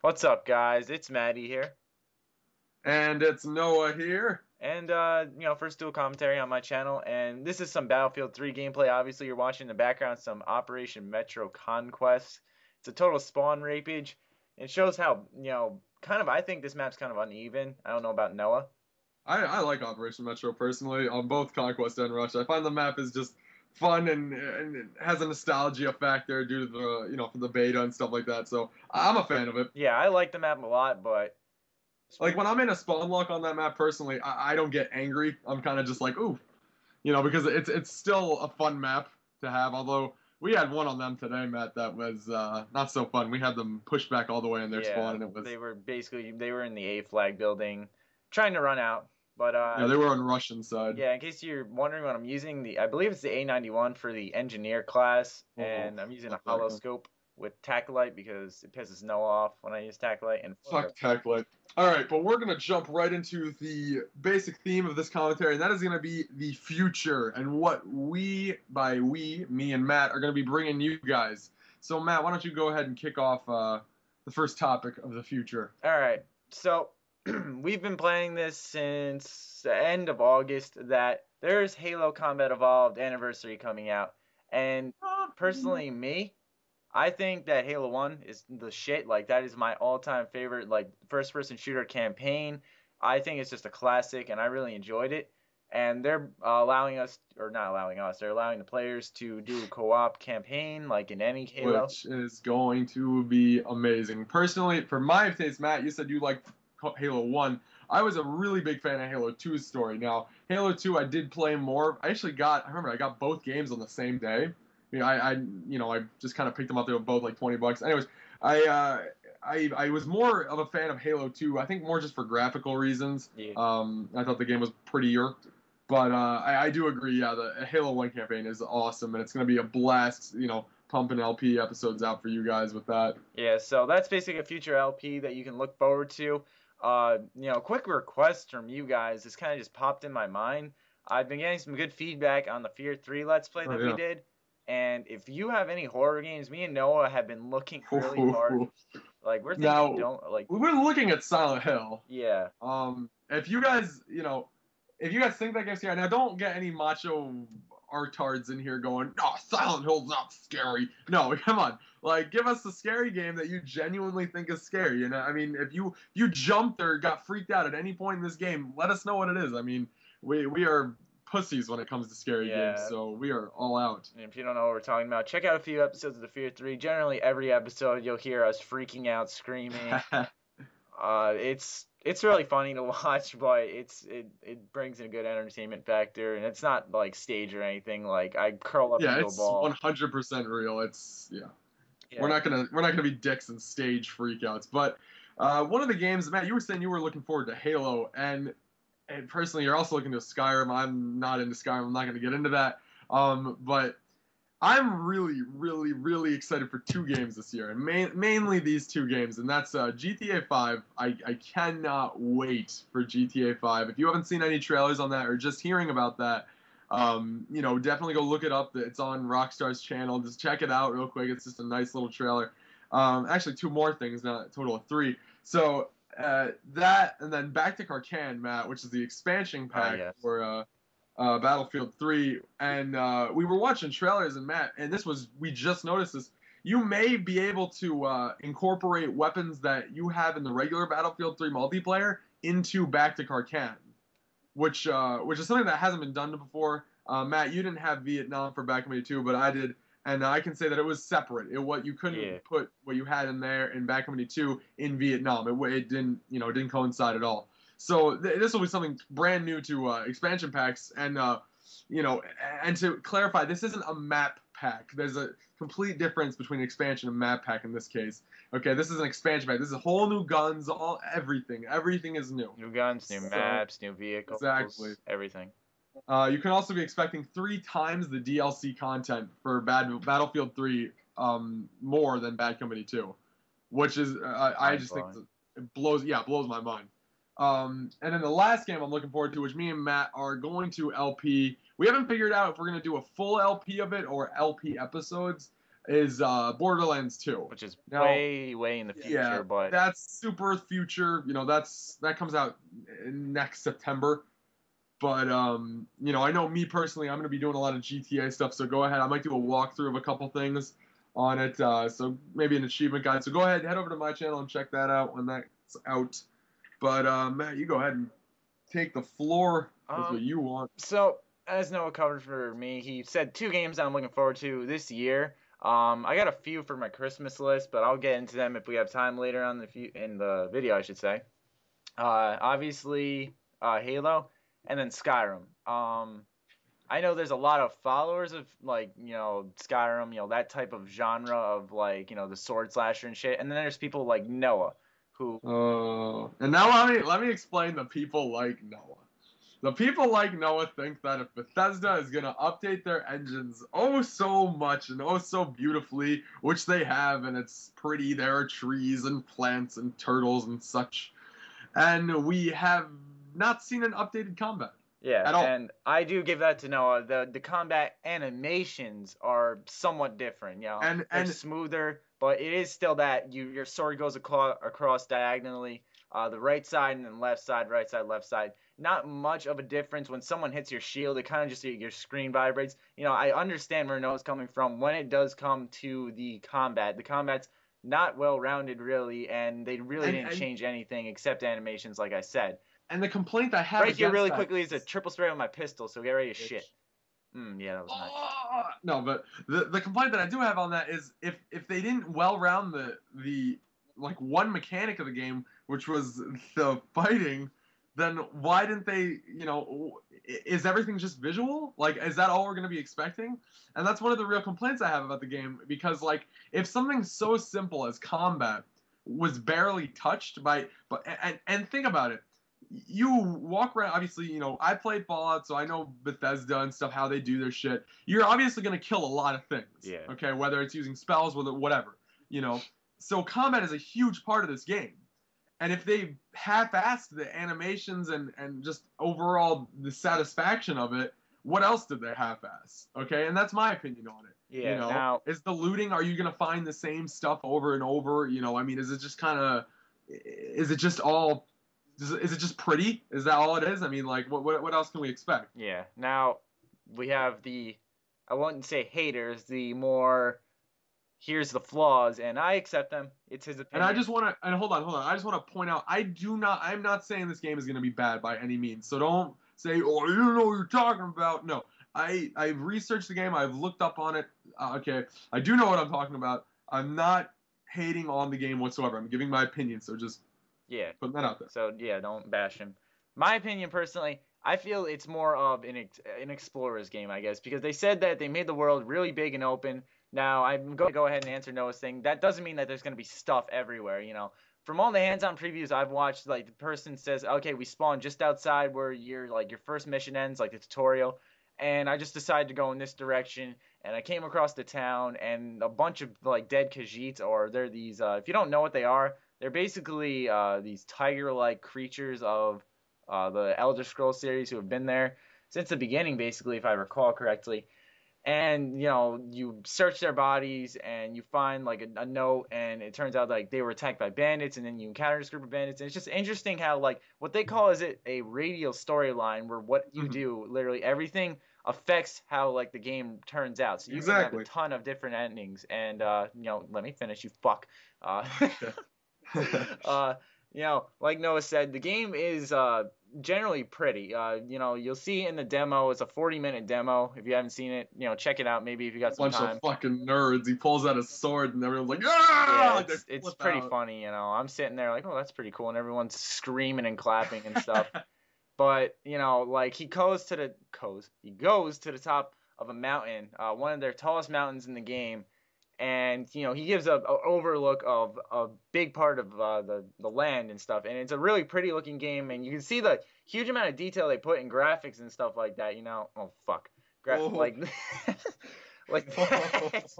What's up, guys? It's Maddie here. And it's Noah here. And, first dual commentary on my channel. And this is some Battlefield 3 gameplay. Obviously, you're watching in the background some Operation Metro Conquest. It's a total spawn rapage. It shows how, I think this map's kind of uneven. I don't know about Noah. I like Operation Metro personally on both Conquest and Rush. I find the map is just fun and it has a nostalgia factor due to the for the beta and stuff like that. So I'm a fan of it. Yeah, I like the map a lot, but Like when I'm in a spawn lock on that map personally, I don't get angry. I'm kind of just like ooh, because it's still a fun map to have. Although we had one on them today, Matt, that was not so fun. We had them pushed back all the way in their spawn, yeah, and it was they were in the A flag building, trying to run out. But yeah, they were on Russian side. Yeah, in case you're wondering what I'm using, I believe it's the A91 for the engineer class, Oh, and I'm using a fuck hollow that gun. scope with Tactolite because it pisses Noah off when I use Tactolite. And Fuck Techlit. All right, but we're gonna jump right into the basic theme of this commentary, and that is gonna be the future and what we, by we, me and Matt, are gonna be bringing you guys. So Matt, why don't you go ahead and kick off the first topic of the future? all right, so we've been playing this since the end of August. That there's Halo Combat Evolved Anniversary coming out, and personally, I think that Halo 1 is the shit. Like, that is my all time favorite, like, first person shooter campaign. I think it's just a classic, and I really enjoyed it. And they're allowing us, or not allowing us, they're allowing the players to do a co op campaign, like in any Halo. Which is going to be amazing. Personally, for my taste, Matt, you said you liked Halo 1. I was a really big fan of Halo 2's story. Now, Halo 2, I did play more. I remember I got both games on the same day. I just kind of picked them up. They were both like 20 bucks. Anyways, I, uh, I was more of a fan of Halo 2. I think more just for graphical reasons. Yeah. I thought the game was prettier. But I do agree. Yeah, the Halo 1 campaign is awesome, and it's going to be a blast. Pumping LP episodes out for you guys with that. Yeah, so that's basically a future LP that you can look forward to. Quick request from you guys. This kind of just popped in my mind. I've been getting some good feedback on the Fear 3 Let's Play Oh that we yeah. did. And if you have any horror games, me and Noah have been looking really hard. Like, we're thinking, Now don't, like, we were looking at Silent Hill. yeah. If you guys, if you guys think that game's scary, now don't get any macho artards in here going, "No, Silent Hill's not scary." No, come on, like give us a scary game that you genuinely think is scary. I mean, if you jumped or got freaked out at any point in this game, let us know what it is. I mean, we are pussies when it comes to scary games, Yeah. so we are all out. And if you don't know what we're talking about, check out a few episodes of the Fear 3. Generally, every episode you'll hear us freaking out, screaming. It's really funny to watch, but it brings in a good entertainment factor, and it's not like staged or anything. Like, I curl up Yeah, into a it's ball. 100% real. It's yeah. We're Yeah. not gonna we're not gonna be dicks and stage freakouts. But one of the games, Matt, you were saying you were looking forward to Halo, and personally, you're also looking to Skyrim. I'm not into Skyrim. I'm not gonna get into that. But I'm really, really, really excited for two games this year, and mainly these two games, and that's GTA 5. I cannot wait for GTA 5. If you haven't seen any trailers on that or just hearing about that, definitely go look it up. It's on Rockstar's channel. Just check it out real quick. It's just a nice little trailer. Actually, two more things, not a total of three. So that, and then Back to Karkan, Matt, which is the expansion Oh, pack yes. for Battlefield 3, and we were watching trailers, and Matt, and we just noticed this. You may be able to incorporate weapons that you have in the regular Battlefield 3 multiplayer into Back to Karkan, which is something that hasn't been done before. Matt, you didn't have Vietnam for Back 2, but I did, and I can say that it was separate. What you couldn't Yeah. put what you had in there in Back 2 in Vietnam. It didn't it didn't coincide at all. So this will be something brand new to expansion packs, and and to clarify, this isn't a map pack. There's a complete difference between expansion and map pack in this case. Okay, this is an expansion pack. This is a whole new guns, all everything. Everything is new. New guns, new So maps, new vehicles, exactly. everything. You can also be expecting 3 times the DLC content for Battlefield 3 more than Bad Company 2, which is I Mind just think blowing. it blows my mind. And then the last game I'm looking forward to, which me and Matt are going to LP. We haven't figured out if we're going to do a full LP of it or LP episodes. is Borderlands 2. which is Now, way, way in the yeah, future, but that's super future. That comes out next September. But I know me personally, I'm gonna be doing a lot of GTA stuff. So go ahead. I might do a walkthrough of a couple things on it. So maybe an achievement guide. So go ahead, head over to my channel and check that out when that's out. But Matt, you go ahead and take the floor with what um, you want. so as Noah covered for me, he said two games I'm looking forward to this year. I got a few for my Christmas list, but I'll get into them if we have time later on in the video, I should say. Obviously, Halo, and then Skyrim. I know there's a lot of followers of like Skyrim, that type of genre of like the sword slasher and shit, and then there's people like Noah, who And now let me explain the people like Noah. The people like Noah think that if Bethesda is gonna update their engines oh so much and oh so beautifully, which they have, and it's pretty, there are trees and plants and turtles and such, and we have not seen an updated combat yeah, at all. and I do give that to Noah. The combat animations are somewhat different. They're And smoother, but it is still that your sword goes across diagonally, the right side and then left side, right side, left side. Not much of a difference. When someone hits your shield, it kind of just your screen vibrates. I understand where Noah's coming from when it does come to the combat. The combat's not well rounded really, and they really and didn't and change anything except animations, like I said. and the complaint I have Right here, against really that quickly, is a is, triple spray on my pistol, so get ready to bitch. shit. Yeah, that was nice. No, but the complaint that I do have on that is if they didn't well round the like one mechanic of the game, which was the fighting, then why didn't they? Is everything just visual? Like, is that all we're gonna be expecting? And that's one of the real complaints I have about the game, because like if something so simple as combat was barely touched by, and think about it, you walk around, obviously, I played Fallout, so I know Bethesda and stuff, how they do their shit. You're obviously going to kill a lot of things, Yeah. okay, whether it's using spells, whatever, so combat is a huge part of this game. And if they half-assed the animations and just overall the satisfaction of it, what else did they half-ass? Okay, and that's my opinion on it. Yeah. Now, Is the looting, are you going to find the same stuff over and over? I mean, is it just all, is it just pretty? Is that all it is? I mean, like, what else can we expect? yeah. Now we have I wouldn't say haters, the more here's the flaws, and I accept them. It's his And I opinion. just want to, and hold on. I just want to point out, I'm not saying this game is going to be bad by any means. So don't say, oh, you don't know what you're talking about. No, I've researched the game. I've looked up on it. Okay, I do know what I'm talking about. I'm not hating on the game whatsoever. I'm giving my opinion. So just Yeah. putting that out there. So yeah, don't bash him. My opinion personally, I feel it's more of an explorer's game, I guess, because they said that they made the world really big and open. Now I'm going to go ahead and answer Noah's thing. That doesn't mean that there's going to be stuff everywhere. From all the hands-on previews I've watched, like the person says, okay, we spawn just outside where your first mission ends, like the tutorial, and I just decided to go in this direction, and I came across the town and a bunch of like dead Khajiits, or they're these. If you don't know what they are, they're basically these tiger-like creatures of the Elder Scrolls series who have been there since the beginning, basically, if I recall correctly. And you search their bodies and you find like a note, and it turns out like they were attacked by bandits, and then you encounter this group of bandits, and it's just interesting how like what they call is it a radial storyline, where what you Mm-hmm. do, literally everything affects how like the game turns out. So you can have a Exactly. ton of different endings, and let me finish, you fuck. uh, like Noah said, the game is generally pretty. You'll see in the demo, it's a 40-minute demo. If you haven't seen it, check it out. Maybe if you got some Bunch of time. fucking nerds. He pulls out a sword and everyone's like, Yeah, ah! Like they it's flip pretty out. funny. I'm sitting there like, oh, that's pretty cool, and everyone's screaming and clapping and stuff. But like he goes to the top of a mountain, one of their tallest mountains in the game, and he gives a overlook of a big part of the land and stuff, and it's a really pretty looking game, and you can see the huge amount of detail they put in graphics and stuff like that. Oh fuck, Oh. like like that.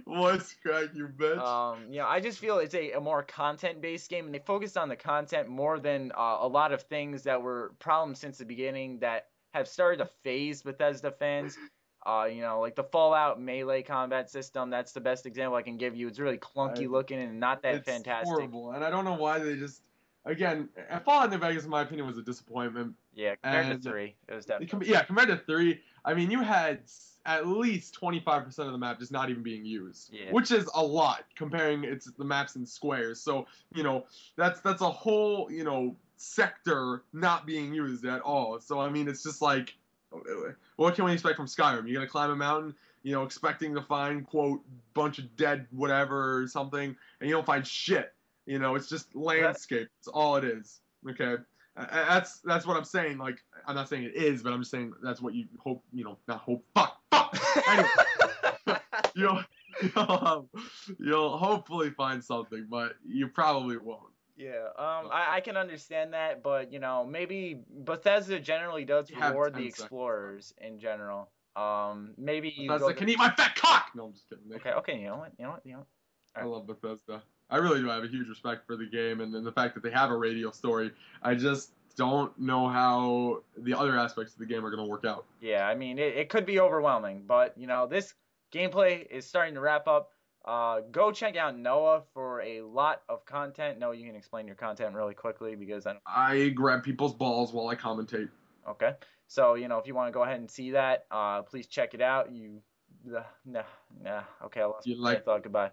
Voice crack, you bitch. I just feel it's a more content-based game, and they focused on the content more than a lot of things that were problems since the beginning that have started to phase Bethesda fans. Like the Fallout melee combat system. That's the best example I can give you. It's really clunky I, looking and not that it's fantastic. horrible, and I don't know why they just. Again, Fallout New Vegas, in my opinion, was a disappointment. Yeah, compared to And three, it was definitely. yeah, compared to three, I mean, you had at least 25% of the map just not even being used, Yeah. which is a lot comparing it's the maps in squares. So that's a whole sector not being used at all. So I mean, it's just like, what can we expect from Skyrim? You're gonna climb a mountain, expecting to find quote bunch of dead whatever or something, and you don't find shit. It's just That, landscape. It's all it is. Okay. That's what I'm saying. Like, I'm not saying it is, but I'm just saying that's what you hope. Not hope. Fuck. Anyway, you'll you'll hopefully find something, but you probably won't. Yeah, I can understand that, but maybe Bethesda generally does You have reward the 10 seconds. explorers in general. Maybe you go Bethesda to. can eat my fat cock. No, I'm just kidding. Okay, okay, you know what. All I right. love Bethesda. I really do. I have a huge respect for the game and the fact that they have a radio story. I just don't know how the other aspects of the game are going to work out. Yeah, I mean it could be overwhelming, but this gameplay is starting to wrap up. Go check out Noah for a lot of content. Noah, you can explain your content really quickly because I don't. I grab people's balls while I commentate. Okay. So, if you want to go ahead and see that, please check it out. Nah. Okay, I lost You my train like of thought. Goodbye.